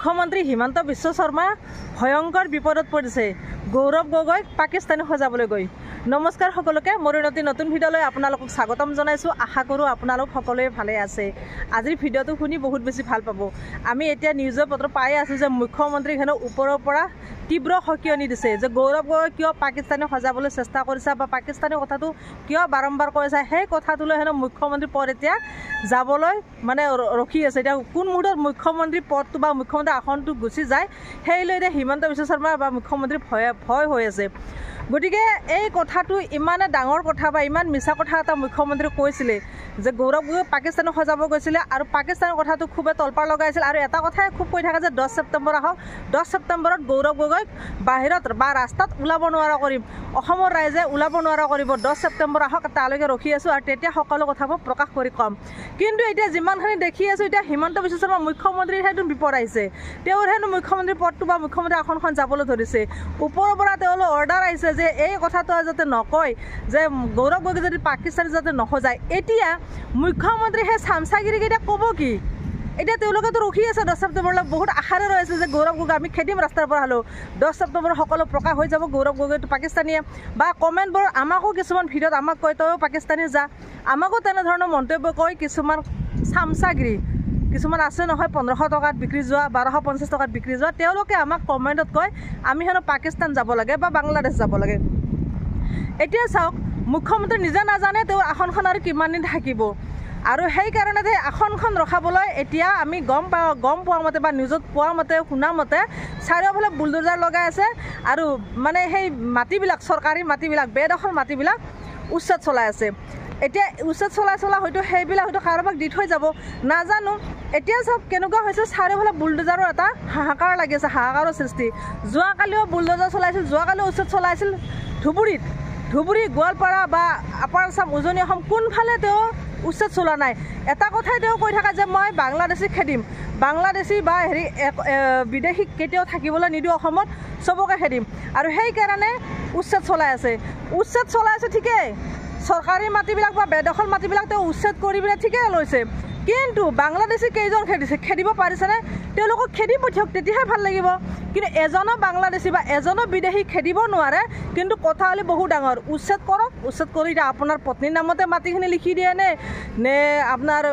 মুখ্যমন্ত্ৰী হিমন্ত বিশ্ব শৰ্মা ভয়ংকৰ বিপদত পৰিছে। গৌৰৱ গগৈক পাকিস্তানী সজাবলৈ গৈ। নমস্কাৰ সকলোকে, মোৰ নতুন ভিডিঅ'লৈ আপোনালোকক স্বাগতম জনাইছোঁ। আশা কৰোঁ আপোনালোক সকলোৱে ভালে আছে। আজিৰ ভিডিঅ'টো শুনি বহুত বেছি ভাল পাব। আমি এতিয়া নিউজৰ পত্ৰ পাই আছোঁ যে মুখ্যমন্ত্ৰীক হেনো ওপৰৰ পৰা তীব্ৰ সকিয়নি দিছে যে গৌৰৱ গগৈ কিয় পাকিস্তানী সজাবলৈ চেষ্টা কৰিছে বা পাকিস্তানী কথাটো কিয় বাৰম্বাৰ কৈছে। সেই কথাটোলৈ হেনো মুখ্যমন্ত্ৰী পদ এতিয়া যাবলৈ মানে ৰখি আছে। এতিয়া কোন মুহূৰ্তত মুখ্যমন্ত্ৰী পদটো বা মুখ্যমন্ত্ৰী আসনটো গুচি যায় সেই লৈ এতিয়া হিমন্ত বিশ্ব শৰ্মা বা মুখ্যমন্ত্ৰী ভয় হৈ আছে। গতিকে এই কথাটো ইমানে ডাঙৰ কথা বা ইমান মিছা কথা এটা মুখ্যমন্ত্ৰীয়ে কৈছিলে যে গৌৰৱ গগৈ পাকিস্তানক সজাব গৈছিলে আৰু পাকিস্তানৰ কথাটো খুবেই তলপাৰ লগাইছিল। আৰু এটা কথাই খুব কৈ থাকে যে 10 ছেপ্টেম্বৰ আহক, 10 ছেপ্টেম্বৰত গৌৰৱ গগৈক বাহিৰত বা ৰাস্তাত ওলাব নোৱাৰা কৰিম, অসমৰ ৰাইজে ওলাব নোৱাৰা কৰিব। 10 ছেপ্টেম্বৰ আহক, তালৈকে ৰখি আছোঁ আৰু তেতিয়া সকলো কথাবোৰ প্ৰকাশ কৰি ক'ম। কিন্তু এতিয়া যিমানখিনি দেখি আছোঁ, এতিয়া হিমন্ত বিশ্ব শৰ্মা মুখ্যমন্ত্ৰীৰ হেনো বিপদ আহিছে। তেওঁৰ হেনো মুখ্যমন্ত্ৰীৰ পদটো বা মুখ্যমন্ত্ৰী আসনখন যাবলৈ ধৰিছে। ওপৰৰ পৰা তেওঁলোকৰ অৰ্ডাৰ আহিছে যে এই কথাটো যাতে নকয় যে গৌৰৱ গগৈ যদি পাকিস্তানী যাতে নসজায়। এতিয়া মুখ্যমন্ত্ৰী সেই চামচাগিৰিকেইটা ক'ব কি? এতিয়া তেওঁলোকেতো ৰখি আছে 10 ছেপ্টেম্বৰলৈ, বহুত আশাৰে ৰৈছে যে গৌৰৱ গগৈ আমি খেদিম ৰাস্তাৰ পৰা হ'লেও। 10 ছেপ্টেম্বৰ সকলো প্ৰকাশ হৈ যাব গৌৰৱ গগৈটো পাকিস্তানীয়ে। বা কমেণ্টবোৰ আমাকো কিছুমান ভিডিঅ'ত আমাক কয় তইও পাকিস্তানী যা, আমাকো তেনেধৰণৰ মন্তব্য কয় কিছুমান চামচাগিৰি। কিছুমান আছে নহয় 1500 টকাত বিক্ৰী যোৱা, 1250 টকাত বিক্ৰী যোৱা, তেওঁলোকে আমাক কমেণ্টত কয় আমি হেনো পাকিস্তান যাব লাগে বা বাংলাদেশ যাব লাগে। এতিয়া চাওক, মুখ্যমন্ত্ৰী নিজে নাজানে তেওঁৰ আসনখন আৰু কিমান দিন থাকিব। আৰু সেইকাৰণে আসনখন ৰখাবলৈ এতিয়া আমি গম পোৱা মতে বা নিউজত পোৱা মতে শুনা মতে চাৰিওফালে বুলডোজাৰ লগাই আছে আৰু মানে সেই মাটিবিলাক, চৰকাৰী মাটিবিলাক, বেদখল মাটিবিলাক উচ্ছেদ চলাই আছে। এতিয়া উচ্ছেদ চলাই হয়তো সেইবিলাক হয়তো কাৰোবাক দি থৈ যাব, নাজানো। এতিয়া চাওক কেনেকুৱা হৈছে, চাৰিওফালে বুলডোজাৰৰ এটা হাহাকাৰ লাগি আছে, হাহাকাৰৰ সৃষ্টি। যোৱাকালিও বুলডোজাৰ চলাইছিল, যোৱাকালিও উচ্ছেদ চলাইছিল ধুবুৰী, গোৱালপাৰা বা আপাৰ আছাম, উজনি অসম, কোনফালে তেওঁ উচ্ছেদ চলোৱা নাই। এটা কথাই তেওঁ কৈ থাকে যে মই বাংলাদেশীক খেদিম, বাংলাদেশী বা বিদেশীক কেতিয়াও থাকিবলৈ নিদিওঁ অসমত, চবকে খেদিম। আৰু সেইকাৰণে উচ্ছেদ চলাই আছে ঠিকেই। চৰকাৰী মাটিবিলাক বা বেদখল মাটিবিলাক তেওঁ উচ্ছেদ কৰি পিনে ঠিকেই লৈছে। কিন্তু বাংলাদেশী কেইজন খেদিব পাৰিছেনে? তেওঁলোকক খেদি পঠিয়াওক, তেতিয়াহে ভাল লাগিব। কিন্তু এজনো বাংলাদেশী বা এজনো বিদেশী খেদিব নোৱাৰে। কিন্তু কথা হ'লে বহু ডাঙৰ, উচ্ছেদ কৰক। উচ্ছেদ কৰি এতিয়া আপোনাৰ পত্নীৰ নামতে মাটিখিনি লিখি দিয়ে নে আপোনাৰ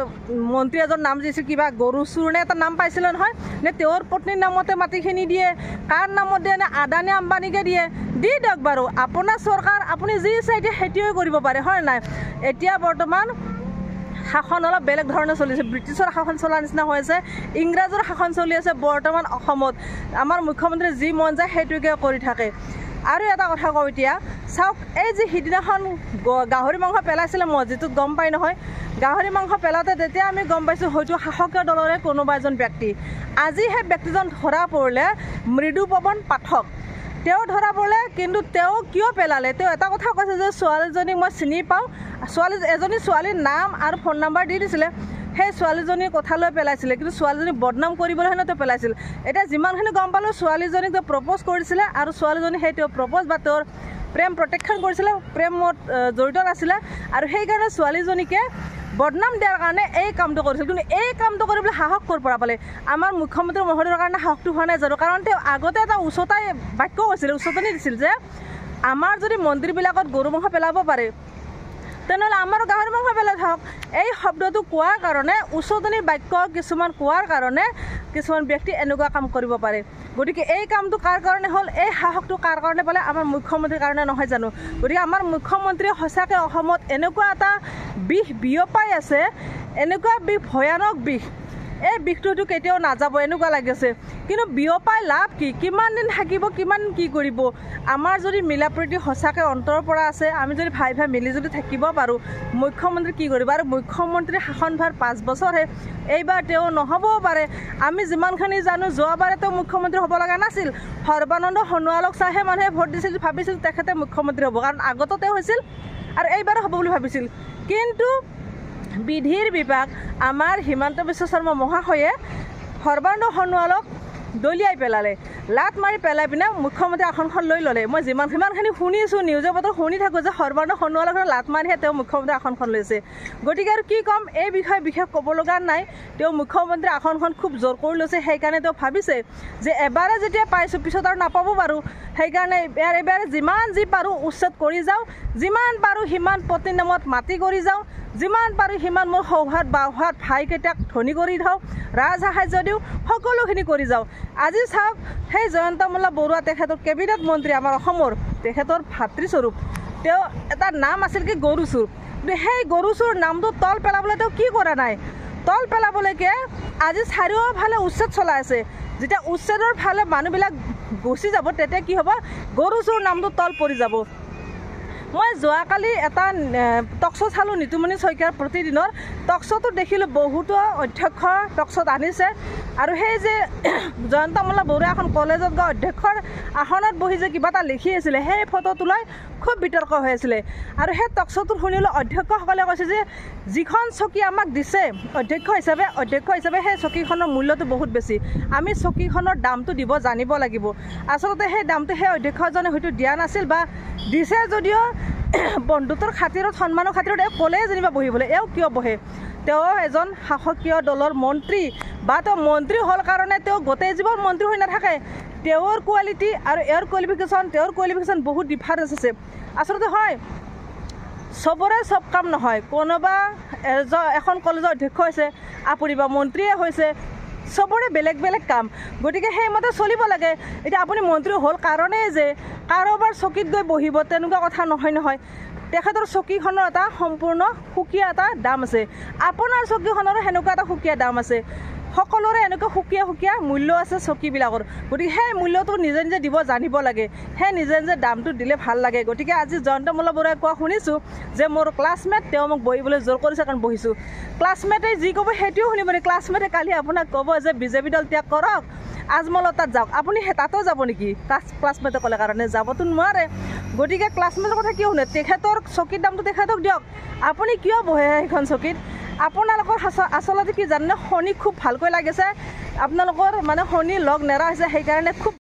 মন্ত্ৰী এজন নাম দিছিল, কিবা গৰু চুৰ নে এটা নাম পাইছিলে নহয়, নে তেওঁৰ পত্নীৰ নামতে মাটিখিনি দিয়ে, কাৰ নামত দিয়ে, নে আদানী আম্বানীকে দিয়ে, দি দিয়ক বাৰু। আপোনাৰ চৰকাৰ, আপুনি যি ইচ্ছা এতিয়া সেইটোৱে কৰিব পাৰে, হয় নাই? এতিয়া বৰ্তমান শাসন অলপ বেলেগ ধৰণে চলিছে, ব্ৰিটিছৰ শাসন চলাৰ নিচিনা হৈ আছে, ইংৰাজৰ শাসন চলি আছে বৰ্তমান অসমত। আমাৰ মুখ্যমন্ত্ৰী যি মন যায় সেইটোকে কৰি থাকে। আৰু এটা কথা কওঁ, এতিয়া চাওক, এই যে সিদিনাখন গাহৰি মাংস পেলাইছিলে মছজিদটোত, গম পাই নহয়, গাহৰি মাংস পেলাওঁতে তেতিয়া আমি গম পাইছোঁ হয়তো শাসকীয় দলৰে কোনোবা এজন ব্যক্তি। আজি সেই ব্যক্তিজন ধৰা পৰিলে, মৃদুপৱন পাঠক, তেওঁ ধৰা পৰিলে। কিন্তু তেওঁ কিয় পেলালে? তেওঁ এটা কথা কৈছে যে ছোৱালীজনীক মই চিনি পাওঁ, এজনী ছোৱালীৰ নাম আৰু ফোন নাম্বাৰ দি দিছিলে, সেই ছোৱালীজনীৰ কথা লৈ পেলাইছিলে। কিন্তু ছোৱালীজনীক বদনাম কৰিবলৈ হেনো তেওঁ পেলাইছিল। এতিয়া যিমানখিনি গম পালোঁ, ছোৱালীজনীক তেওঁ প্ৰপ'জ কৰিছিলে আৰু ছোৱালীজনী সেই তেওঁ প্ৰপ'জ বা তেওঁৰ প্ৰেম প্ৰত্যাখ্যান কৰিছিলে, প্ৰেমত জড়িত নাছিলে। আৰু সেইকাৰণে ছোৱালীজনীকে বদনাম দিয়াৰ কাৰণে এই কামটো কৰিছিল। কিন্তু এই কামটো কৰিবলৈ সাহস ক'ৰ পৰা পালে? আমাৰ মুখ্যমন্ত্ৰী মহোদয়ৰ কাৰণে সাহসটো হোৱা নাই জানো? কাৰণ তেওঁ আগতে এটা বাক্য কৈছিল, উচতনি দিছিল যে আমাৰ যদি মন্দিৰবিলাকত গৰু মাংস পেলাব পাৰে তেনেহ'লে আমাৰো গাহৰি মাংস পেলাই থাকক। এই শব্দটো কোৱাৰ কাৰণে, উচতনি বাক্য কিছুমান কোৱাৰ কাৰণে কিছুমান ব্যক্তি এনেকুৱা কাম কৰিব পাৰে। গতিকে এই কামটো কাৰ কাৰণে হ'ল, এই সাহসটো কাৰ কাৰণে পালে? আমাৰ মুখ্যমন্ত্ৰীৰ কাৰণে নহয় জানো? গতিকে আমাৰ মুখ্যমন্ত্ৰীয়ে সঁচাকৈ অসমত এনেকুৱা এটা বিষ বিয়পাই আছে, এনেকুৱা বিষ, ভয়ানক বিষ, এই বিষটোতো কেতিয়াও নাযাব এনেকুৱা লাগিছে। কিন্তু বিয়পাই লাভ কি? কিমান দিন থাকিব, কিমান কি কৰিব? আমাৰ যদি মিলা প্ৰীতি সঁচাকৈ অন্তৰৰ পৰা আছে, আমি যদি ভাই মিলি যদি থাকিব পাৰোঁ, মুখ্যমন্ত্ৰী কি কৰিব? আৰু মুখ্যমন্ত্ৰীৰ শাসনভাৰ 5 বছৰহে, এইবাৰ তেওঁ নহ'বও পাৰে। আমি যিমানখিনি জানো, যোৱাবাৰে তেওঁ মুখ্যমন্ত্ৰী হ'ব লগা নাছিল। সৰ্বানন্দ সোণোৱালক চাইহে মানুহে ভোট দিছিল, ভাবিছিল তেখেতে মুখ্যমন্ত্ৰী হ'ব, কাৰণ আগতো তেওঁ হৈছিল আৰু এইবাৰো হ'ব বুলি ভাবিছিল। কিন্তু বিধিৰ বিভাগ, আমাৰ হিমন্ত বিশ্ব শৰ্মা মহাশয়ে সৰ্বানন্দ সোণোৱালক দলিয়াই পেলালে। লাট মাৰি পেলাই পিনে মুখ্যমন্ত্ৰী আসনখন লৈ ল'লে। মই সিমানখিনি শুনিছোঁ, নিউজৰ পত্ৰ শুনি থাকোঁ যে সৰ্বানন্দ সোণোৱালৰ ঘৰত লাট মাৰিহে তেওঁ মুখ্যমন্ত্ৰী আসনখন লৈছে। গতিকে আৰু কি ক'ম, এই বিষয়ে বিশেষ ক'ব লগা নাই। তেওঁ মুখ্যমন্ত্ৰী আসনখন খুব জোৰ কৰি লৈছে। সেইকাৰণে তেওঁ ভাবিছে যে এবাৰে যেতিয়া পাইছোঁ পিছত আৰু নাপাব পাৰোঁ। সেইকাৰণে এবাৰে যিমান যি পাৰোঁ উচ্ছেদ কৰি যাওঁ, যিমান পাৰোঁ সিমান পত্নীৰ নামত মাটি কৰি যাওঁ, যিমান পাৰোঁ সিমান মোৰ সৌহাত বাহাত ভাইকেইটাক ধনী কৰি থওঁ, ৰাজসাহায্য দিওঁ, সকলোখিনি কৰি যাওঁ। আজি চাওক, সেই জয়ন্ত মল্ল বৰুৱা তেখেতৰ কেবিনেট মন্ত্ৰী আমাৰ অসমৰ, তেখেতৰ ভাতৃস্বৰূপ, তেওঁ এটা নাম আছিল কি গৰুচুৰ। সেই গৰুচুৰ নামটো তল পেলাবলৈ তেওঁ কি কৰা নাই? তল পেলাবলৈকে আজি চাৰিওফালে উচ্ছেদ চলাই আছে। যেতিয়া উচ্ছেদৰ ফালে মানুহবিলাক গুচি যাব তেতিয়া কি হ'ব? গৰুচুৰ নামটো তল পৰি যাব। মই যোৱাকালি এটা টকশ্ব' চালোঁ, নিতুমণি শইকীয়াৰ প্ৰতিদিনৰ টকশ্ব'টো দেখিলোঁ। বহুতো অধ্যক্ষ টকশ্ব'ত আনিছে আৰু সেই যে জয়ন্ত মল্ল বৰুৱা এখন কলেজত গৈ অধ্যক্ষৰ আসনত বহি যে কিবা এটা লিখি আছিলে, সেই ফটোটো লৈ খুব বিতৰ্ক হৈ আছিলে। আৰু সেই টকশ্ব'টোত শুনিলোঁ অধ্যক্ষসকলে কৈছে যে যিখন চকী আমাক দিছে অধ্যক্ষ হিচাপে সেই চকীখনৰ মূল্যটো বহুত বেছি। আমি চকীখনৰ দামটো দিব জানিব লাগিব। আচলতে সেই দামটো সেই অধ্যক্ষজনে হয়তো দিয়া নাছিল, বা দিছে যদিও বন্ধুত্বৰ খাতিৰত, সন্মানৰ খাতিৰত এওঁ ক'লে যেনিবা বহিবলৈ। এওঁ কিয় বহে? তেওঁ এজন শাসকীয় দলৰ মন্ত্ৰী, বা তেওঁ মন্ত্ৰী হ'ল কাৰণে তেওঁ গোটেই জীৱন মন্ত্ৰী হৈ নাথাকে। তেওঁৰ কোৱালিটি আৰু তেওঁৰ কোৱালিফিকেশ্যন বহুত ডিফাৰেঞ্চ আছে। আচলতে হয়, চবৰে চব কাম নহয়। কোনোবা এখন কলেজৰ অধ্যক্ষ হৈছে, আপুনি বা মন্ত্ৰীয়ে হৈছে, চবৰে বেলেগ বেলেগ কাম। গতিকে সেইমতে চলিব লাগে। এতিয়া আপুনি মন্ত্ৰী হ'ল কাৰণেই যে কাৰোবাৰ চকীত গৈ বহিব তেনেকুৱা কথা নহয়। তেখেতৰ চকীখনৰ এটা সম্পূৰ্ণ সুকীয়া এটা দাম আছে। আপোনাৰ চকীখনৰো সেনেকুৱা এটা সুকীয়া দাম আছে। সকলোৰে এনেকুৱা সুকীয়া মূল্য আছে চকীবিলাকৰ। গতিকে সেই মূল্যটো নিজে নিজে দিব জানিব লাগে। সেই নিজে দামটো দিলে ভাল লাগে। গতিকে আজি জয়ন্ত মল্ল বৰুৱাই কোৱা শুনিছোঁ যে মোৰ ক্লাছমেট, তেওঁ মোক বহিবলৈ জোৰ কৰিছে কাৰণ বহিছোঁ। ক্লাছমেটে যি ক'ব সেইটোও শুনিব নি? ক্লাছমেটে কালি আপোনাক ক'ব যে বিজেপি দল ত্যাগ কৰক, আজমলৰ তাত যাওক, আপুনি তাতো যাব নেকি? ক্লাছমেটে ক'লে কাৰণে যাবতো নোৱাৰে। গতিকে ক্লাছমেটৰ কথা কিয় শুনে? তেখেতৰ চকীৰ দামটো তেখেতক দিয়ক। আপুনি কিয় বহে সেইখন চকীত? আপোনালোকৰ আচলতে কি জানে, শনি খুব ভালকৈ লাগিছে। আপোনালোকৰ মানে শনি লগ নেৰা হৈছে, সেইকাৰণে খুব